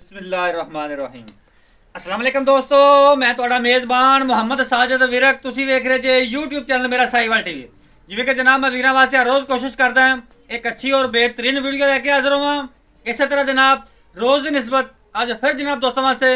ਬਿਸਮਿਲ੍ਲਾਹਿਰਰਹਿਮਾਨਿਰਰਹੀਮ। अस्सलाम वालेकुम दोस्तों, मैं ਤੁਹਾਡਾ ਮੇਜ਼ਬਾਨ ਮੁਹੰਮਦ ਸਾਜਦ ਵਿਰਕ। ਤੁਸੀਂ ਵੇਖ ਰਹੇ ਜੇ YouTube ਚੈਨਲ ਮੇਰਾ ਸਾਈਵਾਲ ਟੀਵੀ। ਜਿਵੇਂ ਕਿ ਜਨਾਬ ਮੈਂ ਵੀਰਾਂ ਵਾਸਤੇ ਹਰ ਰੋਜ਼ ਕੋਸ਼ਿਸ਼ ਕਰਦਾ ਹਾਂ ਇੱਕ ਅੱਛੀ और बेहतरीन वीडियो लेके हाजिर होवां। इसी तरह जनाब रोज़ की निस्बत आज फिर जनाब दोस्तों वास्ते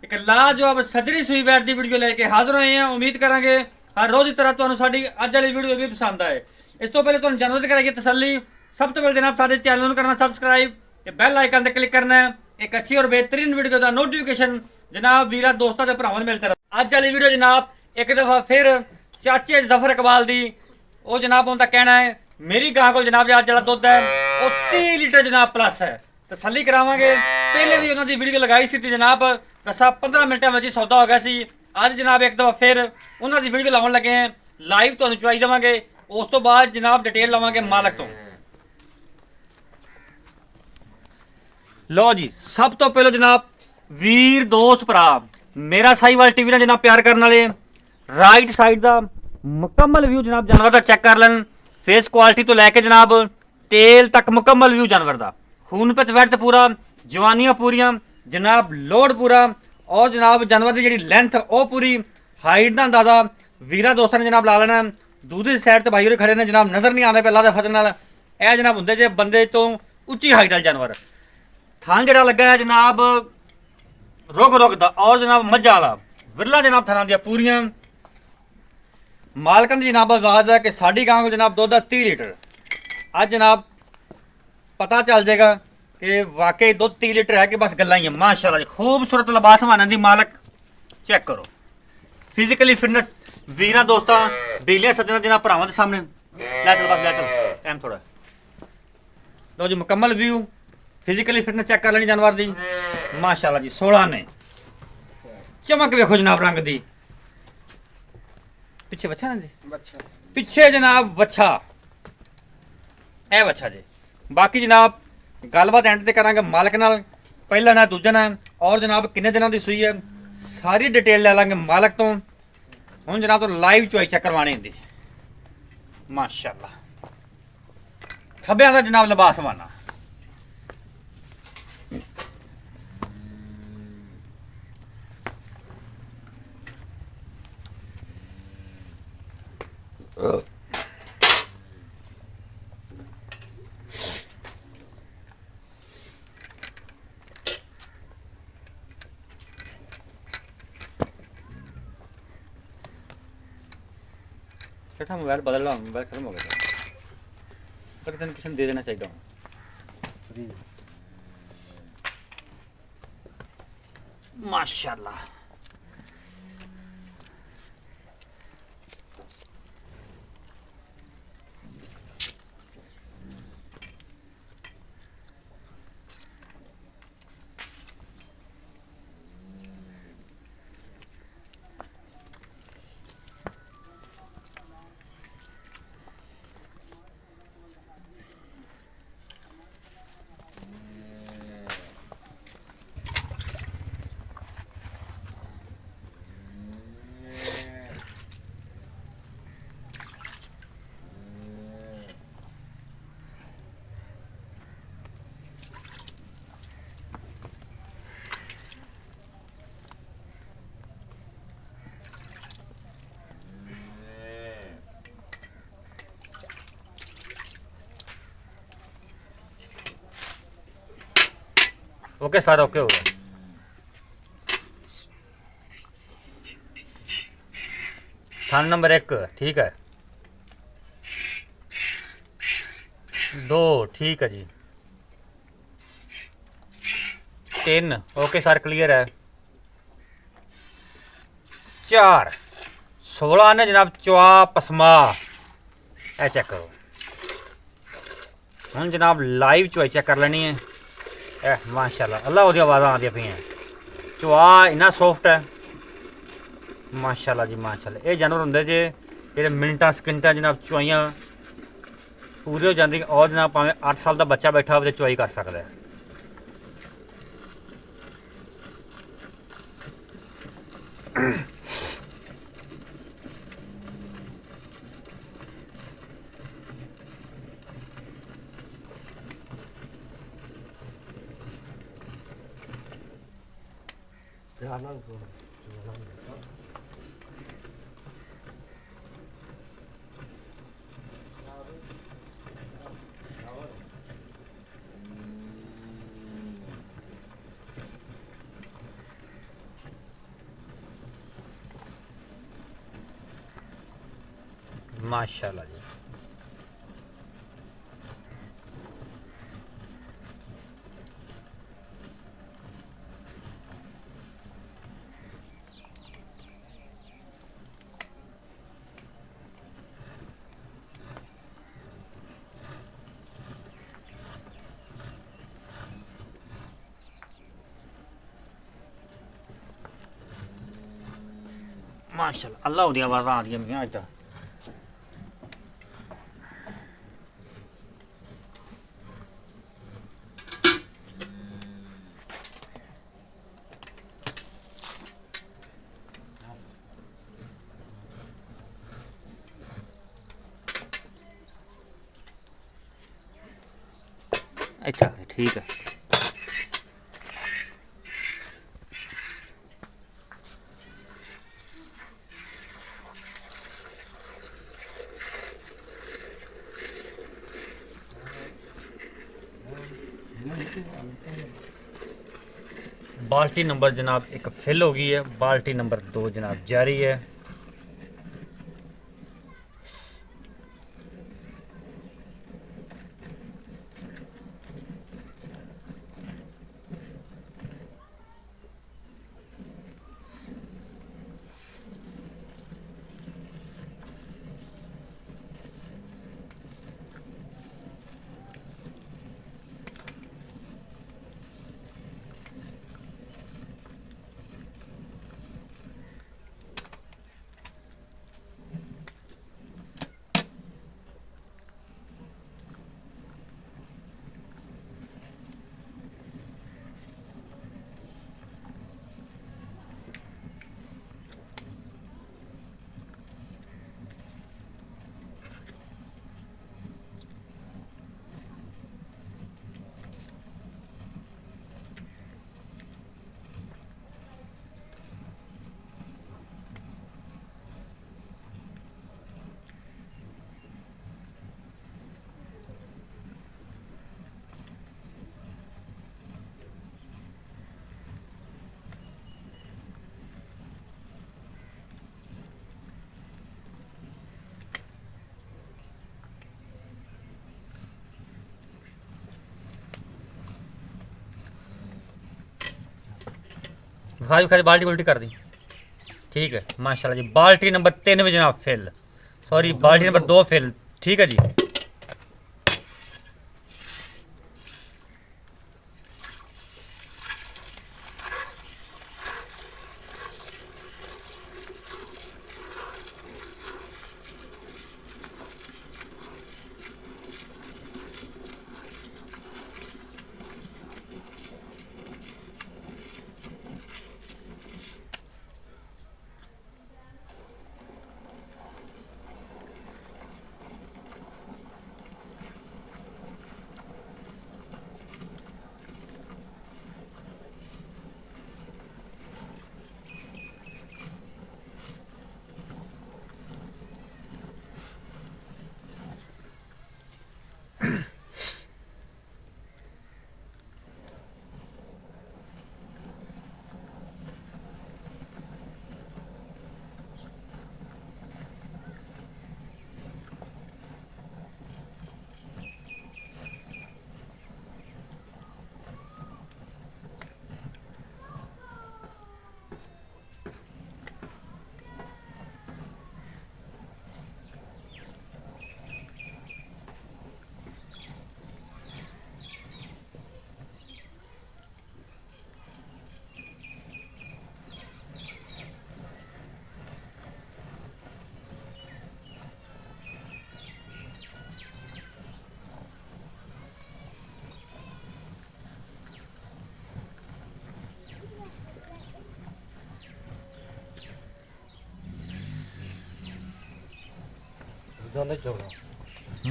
एक लाजवाब सदरी सूई बैठ की वीडियो लेके हाजिर होए हैं। उम्मीद करांगे हर रोज़ की तरह ਤੁਹਾਨੂੰ ਸਾਡੀ ਅੱਜ ਵਾਲੀ ਵੀਡੀਓ ਵੀ ਪਸੰਦ ਆਏ। ਇਸ ਤੋਂ ਪਹਿਲੇ ਤੁਹਾਨੂੰ ਜਾਣਕਾਰੀ ਕਰਾਈਏ ਤਸੱਲੀ। ਸਭ ਤੋਂ ਪਹਿਲੇ ਜਨਾਬ ਸਾਡੇ ਚੈਨਲ ਨੂੰ ਕਰਨਾ ਸਬਸਕ੍ਰਾਈਬ ਤੇ ਬੈਲ ਆਈਕਨ ਤੇ ਕਲਿੱਕ ਕਰਨਾ ਹੈ। एक अच्छी और बेहतरीन वीडियो का नोटिफिकेशन जनाब वीरा दोस्तों के भरावां मिलता रहे। अज वाली वीडियो जनाब एक दफ़ा फिर चाचे जफर इकबाल दी वो जनाब उनका कहना है मेरी गां को जनाब अज वाला दुध है वो 30 लीटर जनाब प्लस है। तसल्ली करावांगे। पहले भी उन्होंने वीडियो लगाई सी जनाब 10-15 मिनटों में जी सौदा हो गया सी। अज जनाब एक दफ़ा फिर उन्होंने वीडियो लाने लगे हैं लाइव तो चुवाई देवांगे। उस तो बाद जनाब डिटेल लवांगे मालक तो। लो जी सब तो पहले जनाब वीर दोस्त भरा मेरा साहिवाल टीवी ने जनाब प्यार करने वाले राइट साइड का मुकम्मल व्यू जनाब जानवर का चेक कर लें। फेस क्वालिटी तो लैके जनाब टेल तक मुकम्मल व्यू जानवर का। खून पित वैट पूरा, जवानियाँ पूरियां जनाब, लोड पूरा और जनाब जानवर की जी लेंथ वो पूरी, हाइट का अंदाजा वीरा दोस्तों ने जनाब ला लेना। दूसरी साइड तो भाई खड़े ने जनाब नज़र नहीं आते पहला फजल नाल यह जनाब होंगे जे बंदे तो उच्ची हाइट वाले जानवर। थान जरा लगा है जनाब रुक रुक दा और जनाब मझा वाला विरला जनाब थाना दिया पूरियां। मालकन की जनाब आवाज़ है कि साड़ी गां को जनाब दुध 30 लीटर। आज जनाब पता चल जाएगा कि वाकई दुध 30 लीटर है कि बस गल्लां ही है। माशाल्लाह जी खूबसूरत लिबास माना दी मालक चेक करो। फिजिकली फिटनेस वीर दोस्तों बेलियां सज्जना जनाब भरावां के सामने लै चल बस लै चल टाइम थोड़ा। लो जी मुकम्मल व्यू फिजिकली फिटनेस चेक कर लेनी जानवर दी। माशाल्लाह जी 16 ने चमक वेखो जनाब रंग दी। पिछे बच्चा ना जी पिछे जनाब बच्चा ए बच्चा जी। बाकी जनाब गलबात एंड ते करांगे मालक नाल। पहला ना दूजा ना और जनाब किन्ने दिनों की सूई है सारी डिटेल ले लांगे मालक तो। हुण जनाब तो लाइव चॉइस चेक करवानी होंदी। माशाल्लाह खब्बे दा जनाब लिबास माना बेटा मोबाइल बदल रहा हूँ। मोबाइल खत्म हो गया पर तेन किसी दे देना चाहिए। माशाल्लाह ओके सर ओके हो गया। थान नंबर 1 ठीक है, 2 ठीक है जी, 3 ओके सर क्लियर है, 4 16 ने जनाब चवा पसमा ए चेक करो। हम जनाब लाइव चवाई चेक कर लेनी है। माशाल्लाह अल्लाह वो आवाज़ आदि पी चवा इन्ना सॉफ्ट है माशाल्लाह जी माशाल्लाह। ये जानवर होंगे जे जेह्ड़े मिनटां सकिंटां जनाब चवाइयां पूरी हो जाती और जनाब भावें 8 साल का बच्चा बैठा हो तो चवाई कर सकता है। माशाल्लाह जी। माशाल्लाह अल्लाह दी आवाज़ां आ रही हैं अज तक। अच्छा ठीक है। बाल्टी नंबर जनाब एक फिल हो गई है, बाल्टी नंबर 2 जनाब जारी है। खाई खाई बाल्टी उल्टी कर दी। ठीक है माशाल्लाह जी। बाल्टी नंबर 3 में जनाब फिल, सॉरी बाल्टी नंबर 2 फिल। ठीक है जी।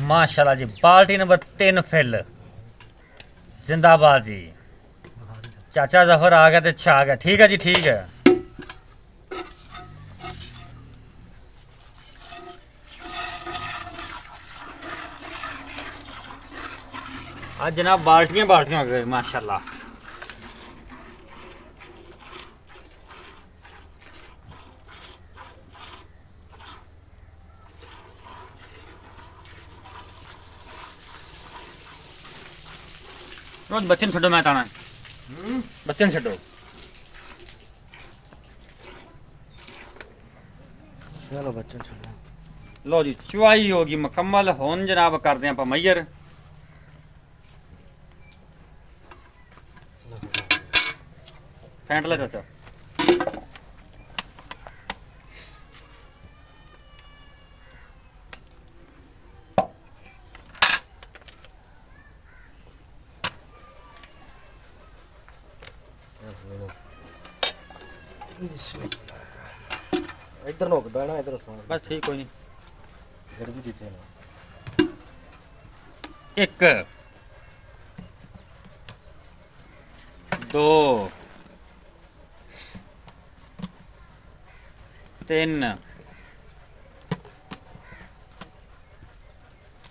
माशाल्लाह जी। बाल्टी नंबर 3 फिल जिंदाबाद जी। ਚਾਚਾ ਜ਼ਫਰ ਆ ਗਿਆ ਤੇ ਛਾ ਗਿਆ। ਠੀਕ ਹੈ ਜੀ, ਠੀਕ ਹੈ। आज जनाब बाल्टियाँ बाल्टियाँ हो गई माशाल्लाह। रोज बच्चे छो मैं ताना बच्चे छो। चलो बच्चे छोड़ो। लो जी चुआई होगी मुकम्मल। हुन जनाब करते हैं आप मैयर। फेंट ले चाचा। इधर नोक दाना इधर साथ बस ठीक कोई नहीं। इधर भी दिखे ना एक दो तीन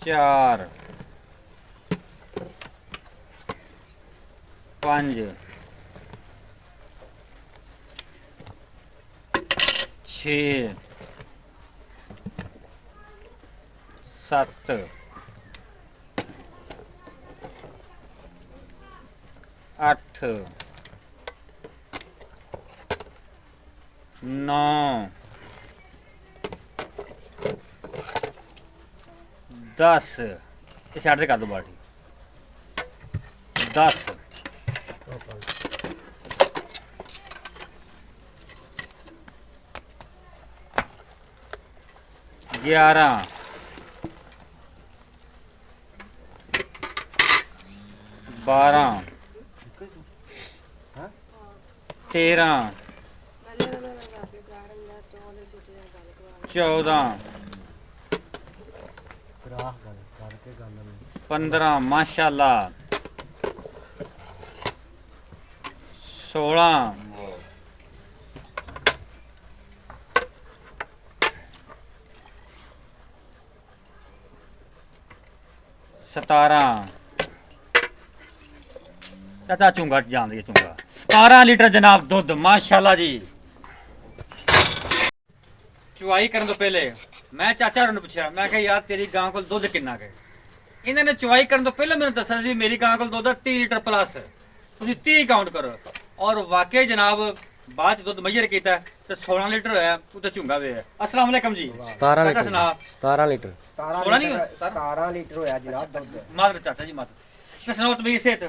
चार पांच छः सत्त अठ नौ 10 इस साइड से कर दो बाल्टी 10 11 12 13 14 15 माशाल्लाह 16 17 चाचा चूंगा जान दिए चूंगा 17 लीटर जनाब दुध माशाल्लाह जी। चुवाई करने तो पहले मैं चाचा होरें पूछा मैं कहा यार तेरी गां को दुध किन्ना है। इन्होंने चुवाई करने तो पहले मैंने दसा जी मेरी गां को दुध 30 लीटर प्लस तुम 30 काउंट करो और वाकई जनाब बाद च दुध मैयर किया तो 16 लीटर होया उत्ते झुंगा वे। अस्सलाम वालेकुम जी। 17 चाचा सुना 17 लीटर 16 नहीं 17 लीटर होया जनाब दुध। मात्र चाचा जी मात्र तो सुनाओ तुम्हें सेहत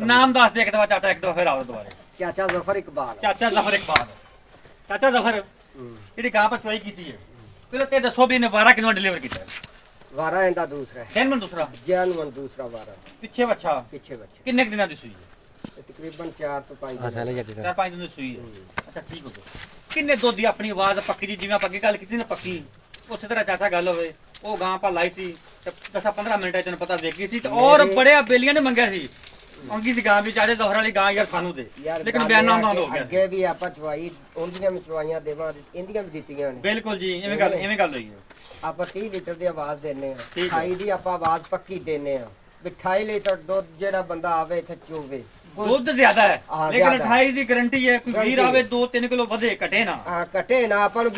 नाम दस दे एक दफा चाचा एक दफा फिर आओ दोबारा। चाचा जफर इकबाल चाचा जफर इकबाल चाचा जफर ਜਿਹੜੀ ਗਾਂ ਪਰ ਚੁਆਈ ਕੀਤੀ ਹੈ ਪਹਿਲਾਂ ਤੇ ਦੱਸੋ ਵੀ ਇਹਨੇ 12 ਕਿਲੋ ਡਿਲੀਵਰ ਕੀਤਾ ਹੈ। वारा इंदा दूसरा है ਜਨਮਨ ਦੂਸਰਾ जानवन दूसरा वारा ਪਿੱਛੇ ਬੱਚਾ पीछे बच्चे ਕਿੰਨੇ ਕੁ ਦਿਨਾਂ ਦੀ ਸੂਈ ਹੈ। तकरीबन 4 तो 5 आ चले जाके 4-5 ਦਿਨ ਦੀ ਸੂਈ ਹੈ। ਅੱਛਾ ਠੀਕ ਹੋ ਗਿਆ। ਕਿੰਨੇ ਦੁੱਧ ਦੀ ਆਪਣੀ ਆਵਾਜ਼ ਪੱਕੀ ਦੀ ਜਿਵੇਂ ਆਪਾਂ ਅੱਗੇ ਗੱਲ ਕੀਤੀ ਨਾ ਪੱਕੀ ਉਸੇ ਤਰ੍ਹਾਂ ਚਾਚਾ ਗੱਲ ਹੋਵੇ ਉਹ ਗਾਂ ਆਪਾਂ ਲਾਈ ਸੀ ਤੇ 10-15 ਮਿੰਟਾਂ ਚ ਤੈਨੂੰ ਪਤਾ ਵੇਖੀ ਸੀ ਤੇ ਔਰ ਬੜਿਆ ਬੇਲੀਆਂ ਨੇ ਮੰਗਿਆ ਸੀ ਅੰਗੀ ਸੀ ਗਾਂ ਵੀ ਚਾਚੇ ਜ਼ਹਰ ਵਾਲੀ ਗਾਂ ਯਾਰ ਸਾਨੂੰ ਦੇ ਲੇਕਿਨ ਬਿਆਨਾ ਨਾ ਹੋ ਗਿਆ। ਅੱਗੇ ਵੀ ਆਪਾਂ ਚਵਾਈ ਉਹਦੀਆਂ ਵੀ ਚਵਾਈਆਂ ਦੇਵਾਂ ਇੰਦੀਆਂ ਵੀ ਦਿੱਤੀਆਂ ਨੇ। ਬਿਲਕੁਲ ਜੀ ਐਵੇਂ ਗੱਲ ਹੋਈ ਹੈ। ਆਪਾਂ 30 ਲੀਟਰ ਦੀ ਆਵਾਜ਼ ਦਿੰਨੇ ਆ ਠੀਕ ਹੈ। 28 ਦੀ ਆਪਾਂ ਆਵਾਜ਼ ਪੱਕੀ ਦਿੰਨੇ ਆ ਵੀ 28 ਲੀਟਰ ਦੁੱਧ ਜਿਹੜਾ ਬੰਦਾ ਆਵੇ ਇੱਥੇ ਚੋਵੇ ਦੁੱਧ ਜ਼ਿਆਦਾ ਹੈ ਹਾਂ, ਲੇਕਿਨ ਜ਼ਿਆਦਾ। 28 ਦੀ ਗਾਰੰਟੀ ਹੈ ਕੋਈ ਵੀਰ Guarantee। ਆਵੇ 2-3 ਕਿਲੋ ਵਧੇ ਘਟੇ ਨਾ ਕਟੇ ਨਾ ਆਪਾਂ ਨੂੰ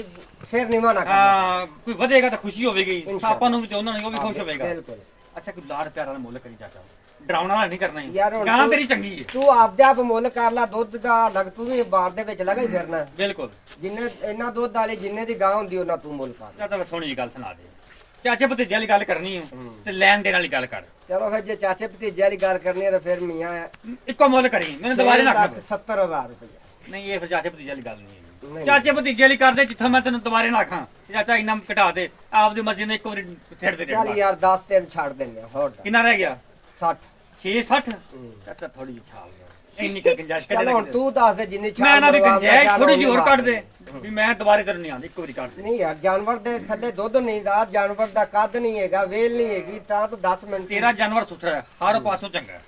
ਸਿਰ ਨਿਵਾ ਨਾ ਕਰਨਾ। ਹਾਂ ਕੋਈ ਵਧੇਗਾ ਤਾਂ ਖੁਸ਼ੀ ਹੋਵੇਗੀ ਇਨਸ਼ਾ ਆਪਾਂ ਨੂੰ ਵੀ ਤੇ ਉਹਨਾਂ ਨੂੰ ਉਹ ਵੀ ਖੁਸ਼ ਹੋਵੇਗਾ। ਬਿਲਕੁਲ। ਅੱਛਾ ਕੋਈ ਲਾੜ ਪਿਆਰ ਵਾਲਾ ਮੁੱਲ ਕਰੀ ਚਾਚਾ ਡਰਾਉਣਾ ਵਾਲਾ ਨਹੀਂ ਕਰਨਾ ਹੀ ਯਾਰ ਹੁਣ ਗਾਂ ਤੂੰ- ਤੇਰੀ ਚੰਗੀ ਹੈ। ਤੂੰ ਆਪਦੇ ਆਪ ਮੁੱਲ ਕਰ ਲੈ ਦੁੱਧ ਦਾ ਲੱਗ ਤੂੰ ਵੀ ਬਾਰ ਦੇ ਵਿੱਚ ਲਗਾ ਹੀ ਫਿਰਨਾ ਬਿਲਕੁਲ ਜਿੰਨੇ ਇੰਨਾ ਦੁੱਧ ਵਾਲੀ ਜਿੰਨੇ ਦੀ ਗਾਂ ਹੁੰਦੀ ਉਹਨਾਂ ਤੂੰ ਮੁੱਲ ਕਰ। ਚਾਚਾ ਬਸ ਸੋਹਣੀ ਜਿਹੀ ਗੱਲ ਸੁਣਾ ਦੇ। ਚਾਚੇ ਭਤੀਜੇ ਵਾਲੀ ਗੱਲ ਕਰਨੀ ਹੈ ਤੇ ਲੈਣ ਦੇਣ ਵਾਲੀ ਗੱਲ ਕਰ। ਚਲੋ ਫਿਰ ਜੇ ਚਾਚੇ ਭਤੀਜੇ ਵਾਲੀ ਗੱਲ ਕਰਨੀ ਹੈ ਤਾਂ ਫਿਰ ਮੀਆਂ ਇੱਕੋ ਮੁੱਲ ਕਰੀ ਮੈਨੂੰ ਦੁਬਾਰੇ ਨਾ ਆਖਣਾ। 70,000 ਰੁਪਏ। ਨਹੀਂ ਇਹ ਫਿਰ ਚਾਚੇ ਭਤੀਜੇ ਵਾਲੀ ਗੱਲ ਨਹੀਂ ਹੈ। ਨਹੀਂ। ਚਾਚੇ ਭਤੀਜੇ ਵਾਲੀ ਕਰਦੇ ਜਿੱਥੋਂ ਮੈਂ ਤੈਨੂੰ ਦੁਬਾਰੇ ਨਾ ਆਖਾਂ ਚਾਚਾ ਇੰਨਾ ਘਟਾ ਦੇ ਆਪਦੀ ਮਰਜ਼ੀ ਨਾਲ ਇੱਕ ਵਾਰੀ ਛੇੜ ਦੇ ਚੱਲ ਯਾਰ 10 ਦਿਨ ਛੱਡ ਦਿੰਦੇ ਆ ਹੋਰ ਕਿੰਨਾ ਰਹਿ ਗਿਆ 60। 6-60 ਚਾਚਾ ਥੋੜੀ ਜਿਹੀ ਛਾਲ ਇੰਨੀ ਕੁ ਗੁੰਜਾਇਸ਼ ਕਰ ਚਲ ਹੁਣ ਤੂੰ ਦੱਸ ਦੇ ਜਿੰਨੀ ਛਾਲ ਮੈਂ ਨਾ ਵੀ ਮਰਵਾ ਗੁੰਜਾਇਸ਼ ਚੱਲ ਥੋੜੀ ਜਿਹੀ ਹੋਰ ਉਹਨੂੰ ਕੱਢ ਦੇ ਵੀ ਮੈਂ ਦੁਬਾਰੇ ਤੈਨੂੰ ਨਹੀਂ ਆਂਦੀ ਇੱਕ ਵਾਰੀ ਕੱਢ ਦੇ। ਨਹੀਂ ਯਾਰ ਜਾਨਵਰ ਦੇ ਥੱਲੇ ਦੁੱਧ ਨਹੀਂ ਦਾ ਜਾਨਵਰ ਦਾ ਕੱਦ ਨਹੀਂ ਹੈਗਾ ਵੇਲ ਨਹੀਂ ਹੈਗੀ ਤਾਂ ਤੂੰ 10 ਮਿੰਟ ਤੇਰਾ ਜਾਨਵਰ ਸੁਥਰਾ ਹੈ ਹਰ ਪਾਸੋਂ ਚੰਗਾ ਹੈ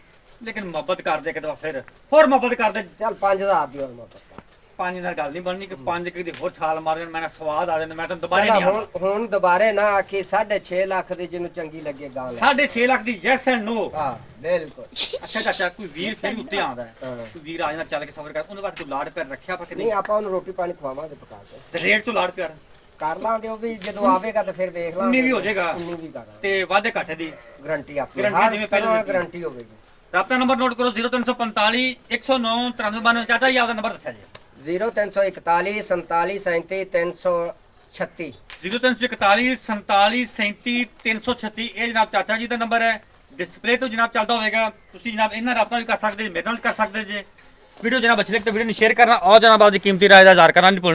ਲੇਕਿਨ ਮੁਹੱਬਤ ਕਰਦੇ ਕਿਤੇ ਫਿਰ ਹੋਰ ਮੁਹੱਬਤ ਕਰਦੇ। ਚੱਲ 5000 ਦੀ ਹੋਰ ਮੈਂ ਪੱਕਾ। ਪੰਜ ਨਾਲ ਗੱਲ ਨਹੀਂ ਬਣਨੀ ਕਿ ਪੰਜ ਕਿਤੇ ਹੋਰ ਛਾਲ ਮਾਰ ਦੇਣ, ਮੈਂ ਸਵਾਦ ਆ ਜਾਂਦਾ, ਮੈਂ ਤਾਂ ਦੁਬਾਰੇ ਚੱਲ ਨਹੀਂ ਆਉਂਦਾ। ਹੁਣ ਦੁਬਾਰੇ ਨਾ ਆਖੀ 6.5 ਲੱਖ ਦੀ ਜਿਹਨੂੰ ਚੰਗੀ ਲੱਗੇ ਗਾਂ ਲੈ। 6.5 ਲੱਖ ਦੀ ਯੈਸ ਐਂਡ ਨੋ। ਹਾਂ ਬਿਲਕੁਲ। ਅੱਛਾ ਚਾਚਾ, ਕੋਈ ਵੀਰ ਫਿਰ ਉੱਤੇ ਆਉਂਦਾ ਹੈ, ਹਾਂ। ਕੋਈ ਵੀਰ ਆ ਜਾਂਦਾ ਚੱਲ ਕੇ ਸਫਰ ਕਰ, ਉਹਦੇ ਵਾਸਤੇ ਕੋਈ ਲਾੜ ਪਿਆਰ ਰੱਖਿਆ ਪਰ ਨਹੀਂ ਨਹੀਂ ਆਪਾਂ ਉਹਨੂੰ ਰੋਟੀ ਪਾਣੀ ਖਵਾਵਾਂਗੇ ਪਕਾ ਕੇ। ਤੇ ਰੇਟ ਤੋਂ ਲਾੜ ਪਿਆਰ ਕਰ ਲਾਂਗੇ ਉਹ ਵੀ ਜਦੋਂ ਆਵੇਗਾ ਤਾਂ ਫਿਰ ਵੇਖ ਲਾਂਗੇ। 19 ਵੀ ਹੋ ਜਾਏਗਾ। 19 ਵੀ ਕਰਾਂਗੇ। ਤੇ ਵਾਧੇ ਘਾਟੇ ਦੀ ਗਰੰਟੀ ਆਪਣੀ Guarantee ਹਰ ਜਿਵੇਂ ਪਹਿਲਾਂ ਤਰ੍ਹਾਂ ਦਿੱਤੀ। ਗਰੰਟੀ ਹੋਵੇਗੀ। ਰਾਬਤਾ ਨੰਬਰ ਨੋਟ ਕਰੋ 0345 109 9392। ਚਾਚਾ ਜੀ ਆਪਦਾ ਨੰਬਰ ਦੱਸਿਆ ਜੀ। 0341 47 37 336। 0341 47 37 336। ਇਹ ਜਨਾਬ ਚਾਚਾ ਜੀ ਦਾ ਨੰਬਰ ਹੈ, ਡਿਸਪਲੇ ਤੋਂ ਜਨਾਬ ਚੱਲਦਾ ਹੋਵੇਗਾ। ਤੁਸੀਂ ਜਨਾਬ ਇਹਨਾਂ ਰਾਬਤਾ ਵੀ ਕਰ ਸਕਦੇ ਜੇ, ਮੇਰੇ ਨਾਲ ਵੀ ਕਰ ਸਕਦੇ ਜੇ। ਵੀਡੀਓ ਜਨਾਬ ਅੱਛੀ ਲੱਗੇ ਤਾਂ ਵੀਡੀਓ ਨੂੰ ਸ਼ੇਅਰ ਕਰਨਾ ਔਰ ਜਨਾਬ ਆਪਦੀ ਕੀਮਤੀ ਰਾਏ ਦਾ ਇਜ਼ਹਾਰ ਕਰਨਾ ਨਹੀਂ ਭੁੱਲਣਾ।